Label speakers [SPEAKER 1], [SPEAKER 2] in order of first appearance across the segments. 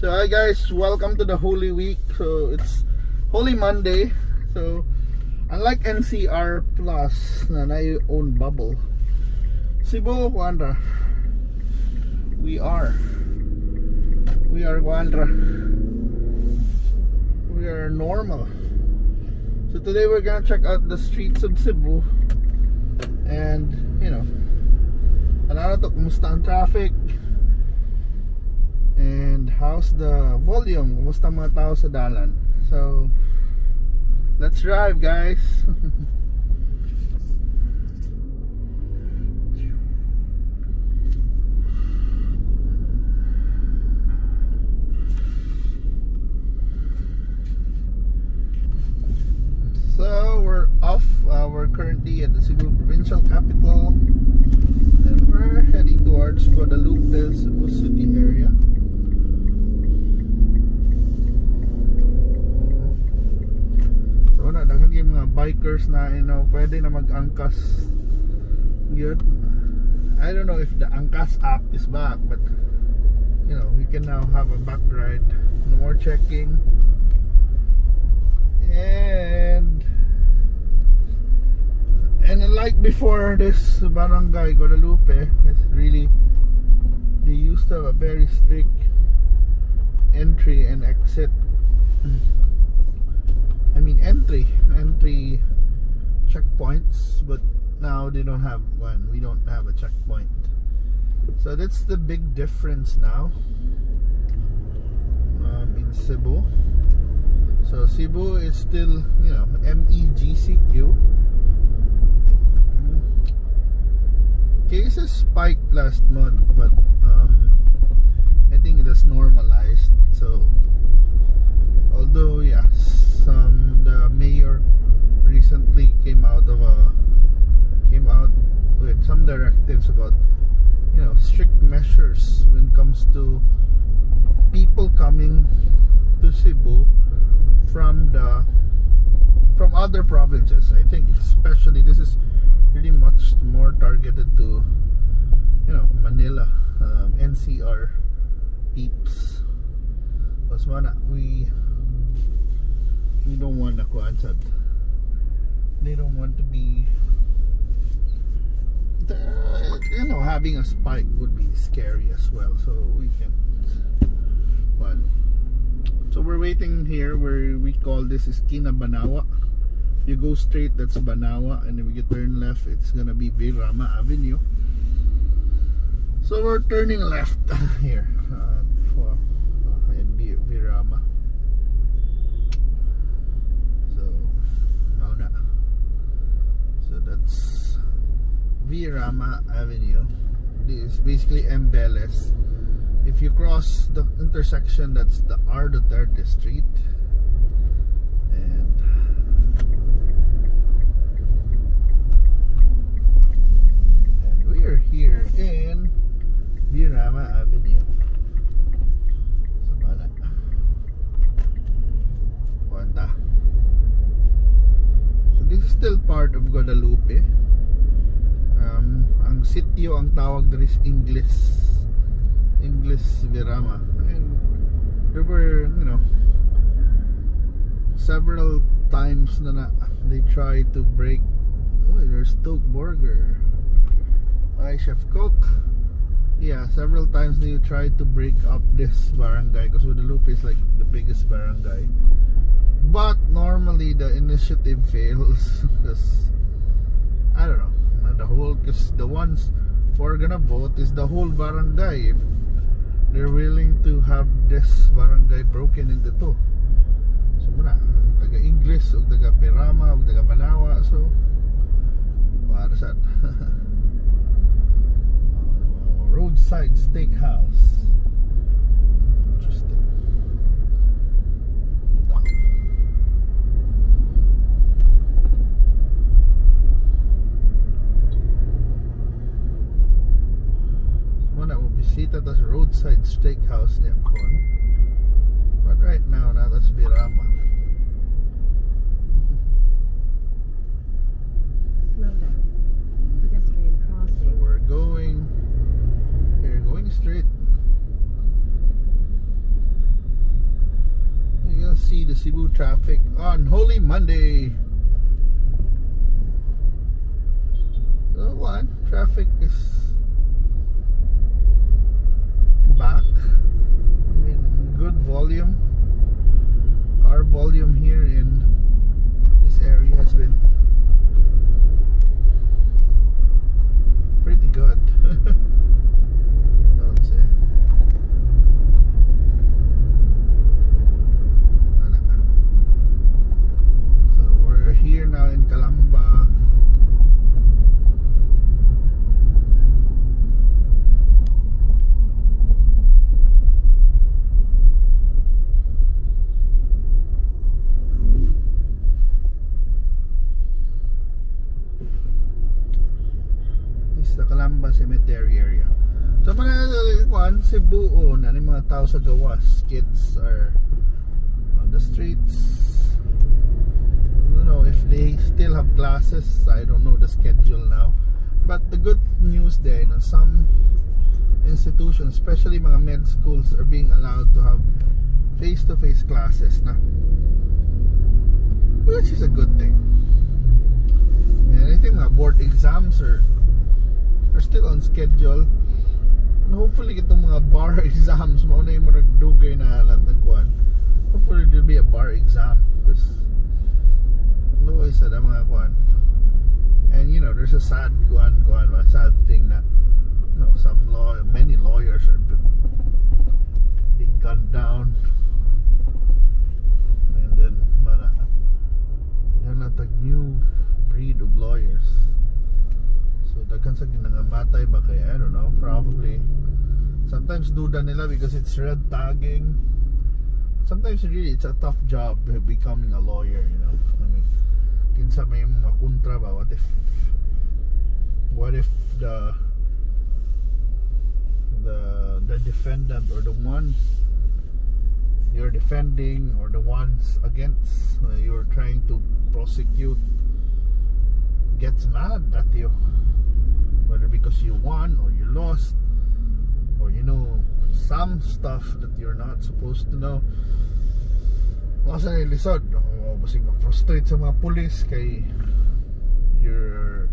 [SPEAKER 1] So hi guys, welcome to the Holy Week. So it's Holy Monday. So unlike NCR Plus na own bubble, Cebu Wandra, we are Wandra. We are normal. So today we're gonna check out the streets of Cebu, and ano to, kumusta ang traffic, and how's the volume, kumusta mga tao sa dalan. So let's drive, guys. So we're off. We're currently at the Cebu provincial capital, and we're heading towards Guadalupe, Cebu City area. So na daghan yung mga bikers na pwede na mag-angkas. Good. I don't know if the Angkas app is back, but we can now have a back ride. No more checking. And like before, this barangay Guadalupe is really, they used to have a very strict entry and exit. I mean entry checkpoints, but now they don't have one. We don't have a checkpoint. So that's the big difference now in Cebu. So Cebu is still, MGCQ. Cases spiked last month, but I think it has normalized. So although the mayor recently came out with some directives about strict measures when it comes to people coming to Cebu from other provinces. I think especially this is really much more targeted to Manila, NCR peeps. Osmeña, we don't want to they don't want to be having a spike would be scary as well, so we can. But so we're waiting here where we call this Eskina Banawa. You go straight, that's Banawa, and if you turn left, it's gonna be Rama Avenue. So we're turning left here for Rama. So now na. So that's Rama Avenue. This is basically Velez. If you cross the intersection, that's the Duterte Street, and we are here in Rama Avenue. So this is still part of Guadalupe. Ang sitio ang tawag there is Englis V, and there were several times na they tried to break. There's Stoke Burger. Hi, Chef Cook. Yeah, several times they tried to break up this barangay because Guadalupe is like the biggest barangay, but normally the initiative fails because I don't know, because the ones who are gonna vote is the whole barangay. If they're willing to have this barangay broken into two, so taga Englis o taga Rama o taga Banawa, so what is that? Roadside steakhouse. Interesting. Muna mo bisita tas roadside steakhouse niya kon. But right now that's Rama.
[SPEAKER 2] Slow down. Pedestrian crossing.
[SPEAKER 1] So we're going straight. see the Cebu traffic on Holy Monday. So what? Traffic is back. I mean, good volume. Car volume here in this area has been pretty good. I would say. So we're here now in Calamba. Sa Calamba Cemetery area. So mga Cebu na yung mga tao sa gawas, kids are on the streets. I don't know if they still have classes. I don't know the schedule now. But the good news there, some institutions, especially mga med schools, are being allowed to have face-to-face classes na, which is a good thing. And I think mga board exams are still on schedule, and hopefully itong mga bar exams mo na yung maragdugay na nagkuhan. Hopefully there'll be a bar exam because no isa na mga kuhan. And you know, there's a sad a sad thing na, you know, many lawyers are being gunned down, and then not a new breed of lawyers. So daghan sa ginangamatay ba kay, I don't know, probably sometimes duda nila because it's red tagging. Sometimes really it's a tough job becoming a lawyer, you know. I mean, kinsa may mga kontra ba, what if the defendant or the ones you're defending or the ones against you're trying to prosecute gets mad at you, whether because you won or you lost, or you know some stuff that you're not supposed to know. Masa na ilisod, basig ma-frustrate sa mga pulis kay you're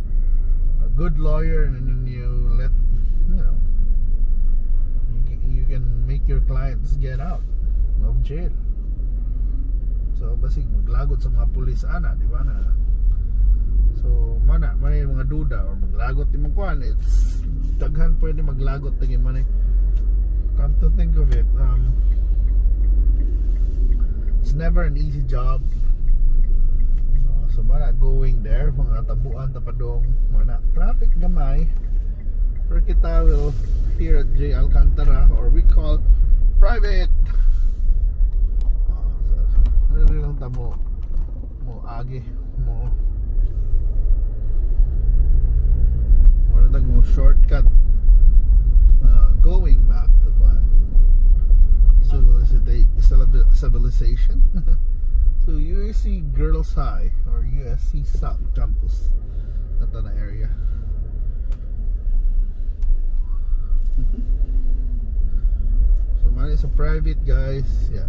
[SPEAKER 1] a good lawyer, and then you let, you know, you can make your clients get out of jail. So basig maglagot sa mga pulis ana, di ba na? So may mga duda or maglagot di magkuhan, it's daghan pwede maglagot tingin man. Come to think of it, it's never an easy job. So going there, mga tabuan tapadong mana traffic gamay, pero kita will here at J Alcantara, or we call private. So lang tamo mo agi mo mo shortcut going back to civilization. So USC Girls High or USC South Campus at na area. So man is a private, guys. Yeah.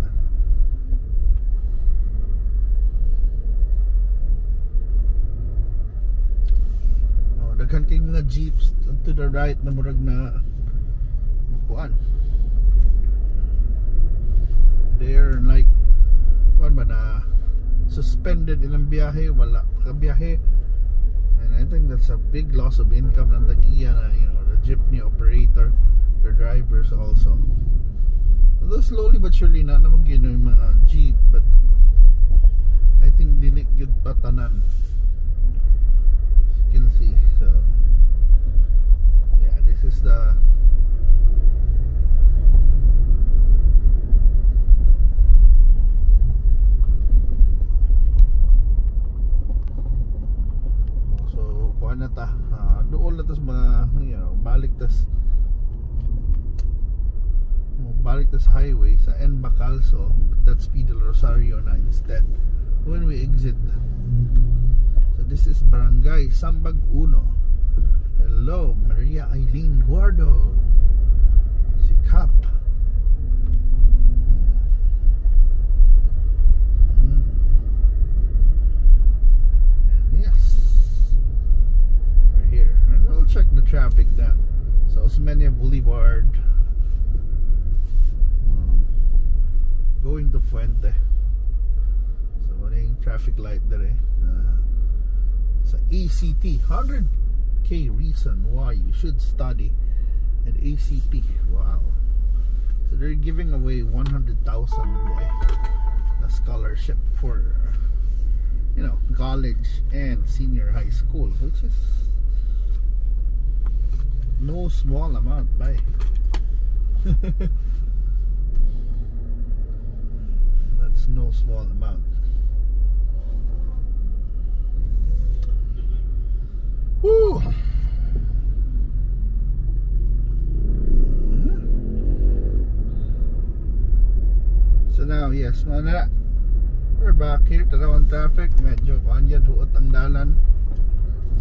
[SPEAKER 1] Daghan kay mga jeeps to the right na murag na kuan. They're like kuan ba na suspended ilang biyahe, wala ka biyahe. And I think that's a big loss of income ng tagiya na, you know, the jeepney operator, the drivers also. Although slowly but surely na naman gino yung mga jeep, but I think dili gyud patanan. You can see, so yeah, this is the so kuha na ta doon na tas mga, you know, balik tas highway sa N Bacalso, that's Pedal Rosario na instead when we exit. So this is Barangay Sambag 1. Hello, Maria Eileen Guardo. Si Cap. traffic na sa Osmeña Boulevard, going to Fuente. So maraming traffic light there. Sa ACT, 100k reason why you should study at ACT. Wow. So they're giving away 100,000 na scholarship for college and senior high school, which is no small amount, bye. That's no small amount. Woo! So now, yes, mana, we're back here. Tarawang traffic, medyo kanya duot ang dalan.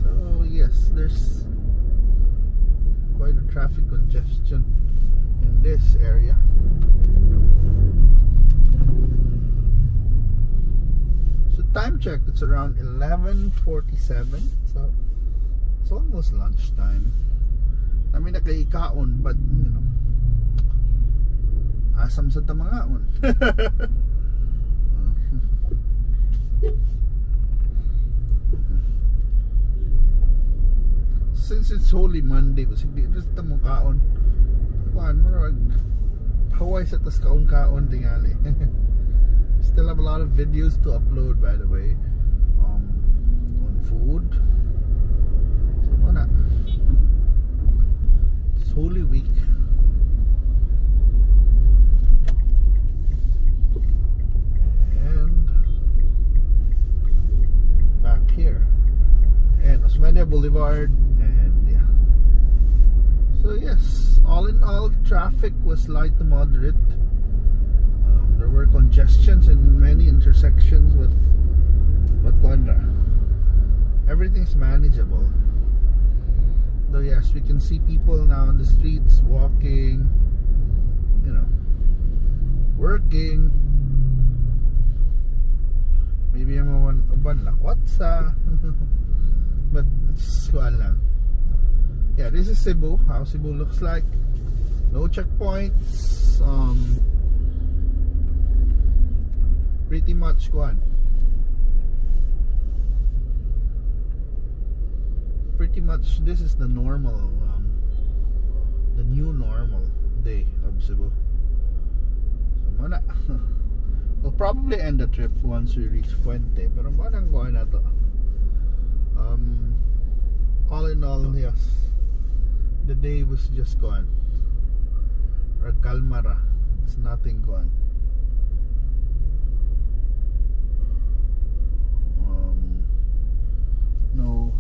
[SPEAKER 1] So yes, there's quite a traffic congestion in this area. So time check, it's around 11:47. So it's almost lunchtime. I mean, nakaikaon, but asam sa tamangaon. Since it's Holy Monday, kasi di ito sa tamukaon. Kuan, marag Hawaii sa tas kaon-kaon tingali. Still have a lot of videos to upload, by the way, on food. So wala. It's Holy Week. And back here and Osmeña Boulevard, and yeah. So yes, all in all, traffic was light to moderate. There were congestions in many intersections, but everything's manageable. Though yes, we can see people now on the streets walking, working. Maybe I'm uban lakwat sa but it's kuan lang. Yeah, this is Cebu, how Cebu looks like. No checkpoints. Pretty much kuan. Pretty much this is the normal, the new normal day of Cebu. So mana. We'll probably end the trip once we reach Fuente. Pero manang kuha na to. All in all, yes, the day was just gone. Or Calmara. It's nothing gone. No.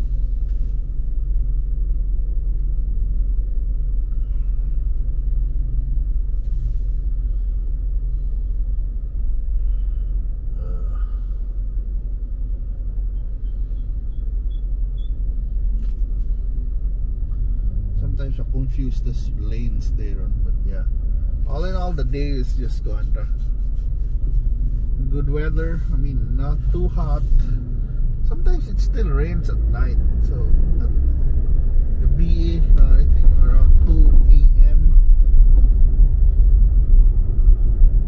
[SPEAKER 1] Sometimes I confuse this lanes there, but yeah, all in all, the day is just gone. Good weather. I mean, not too hot. Sometimes it still rains at night. So the BA, I think around 2 a.m.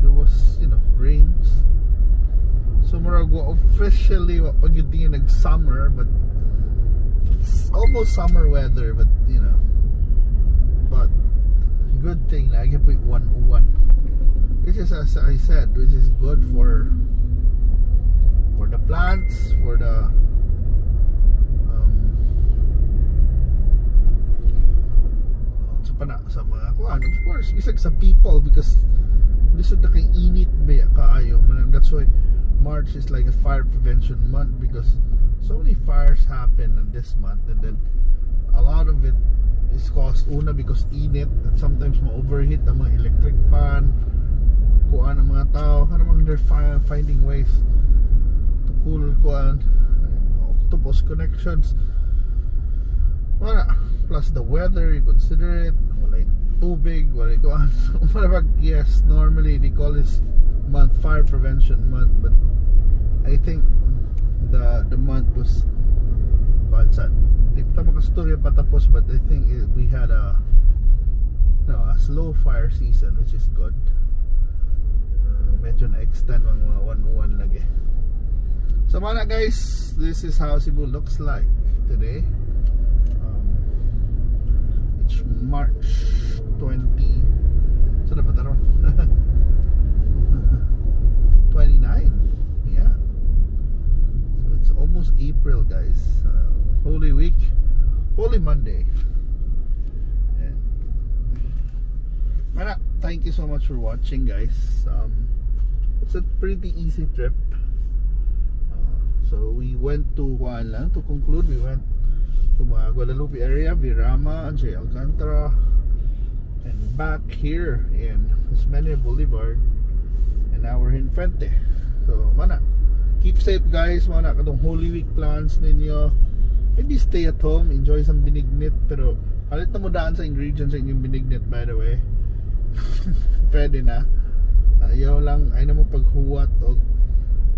[SPEAKER 1] there was rains. So maragwa officially pag yung nag-summer, but it's almost summer weather. But but good thing na I can put 101, which is, as I said, which is good for the plants, for the sa mga kuan, of course, bisag sa people, because this is the kay init ba kaayo man. That's why March is like a fire prevention month, because so many fires happen in this month, and then a lot of it is caused una because init, and sometimes ma-overheat ang mga electric pan, kuan ang mga tao, kanang they're finding ways to cool kuan, octopus connections. Wala. Plus the weather, you consider it, walay tubig, walay kuan. Yes, normally they call this month fire prevention month, but I think the month was Sa di pa makastorya patapos, but I think we had a slow fire season, which is good. Medyo na-extend ang mga 101 lagi. So mana guys, this is how Cebu looks like today. It's March 20. Saan na ba taron? 29. Yeah. So it's almost April, guys. Holy Week, Holy Monday. And mana, thank you so much for watching, guys. It's a pretty easy trip. So we went to to conclude, we went to Guadalupe area, Rama, Alcantara, and back here in Osmeña Boulevard, and now we're in Fuente. So mana, keep safe guys, mana katong Holy Week plans ninyo. Maybe stay at home, enjoy some binignit, pero palit na mo daan sa ingredients sa inyong binignit, by the way. Pwede na. Ayaw lang, ay na mo paghuwat o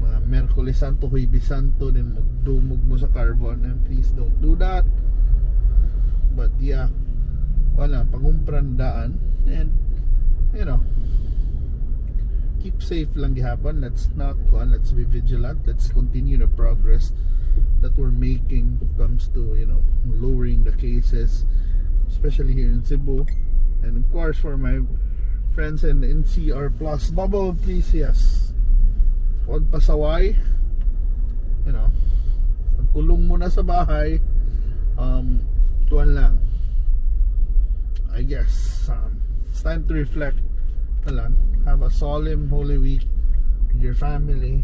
[SPEAKER 1] mga Merkulis Santo, Huwebes Santo, then magdumog mo sa carbon, and please don't do that. But yeah, wala, pangumpran daan, and you know, keep safe lang gihapon. Let's be vigilant. Let's continue the progress that we're making when it comes to, you know, lowering the cases, especially here in Cebu. And of course, for my friends in NCR Plus bubble, please, yes, huwag pasaway, you know, pagkulong mo na sa bahay, tuwan lang, I guess. It's time to reflect na lang, have a solemn Holy Week with your family.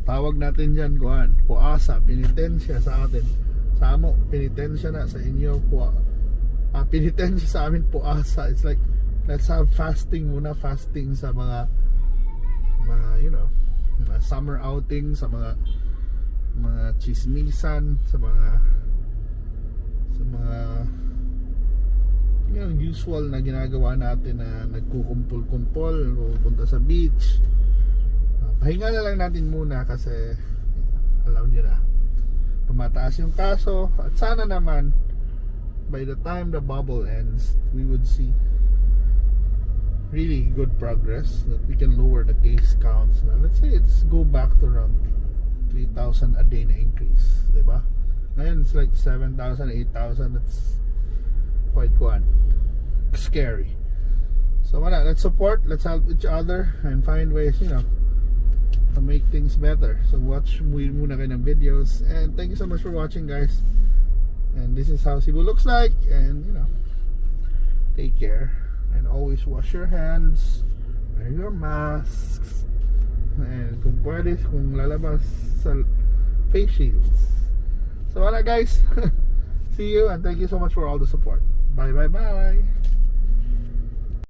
[SPEAKER 1] Tawag natin dyan, puasa, penitensya sa atin. Sa amo, penitensya na, sa inyo, penitensya sa amin, puasa. It's like, let's have fasting muna, fasting sa mga you know, mga summer outing, sa mga chismisan, sa mga you know, usual na ginagawa natin na nagkukumpul-kumpul o punta sa beach. Pahinga na lang natin muna kasi alam nyo na, tumataas yung kaso, at sana naman by the time the bubble ends, we would see really good progress, that we can lower the case counts na. Let's say it's go back to around 3,000 a day na increase, diba? Ngayon it's like 7,000, 8,000. It's quite scary. So let's support, let's help each other and find ways, you know, to make things better. So watch muna kayo ng videos, and thank you so much for watching, guys. And this is how Cebu looks like, and you know, take care, and always wash your hands, wear your masks, and kung pwede, kung lalabas, sa face shields. So guys, see you, and thank you so much for all the support. Bye.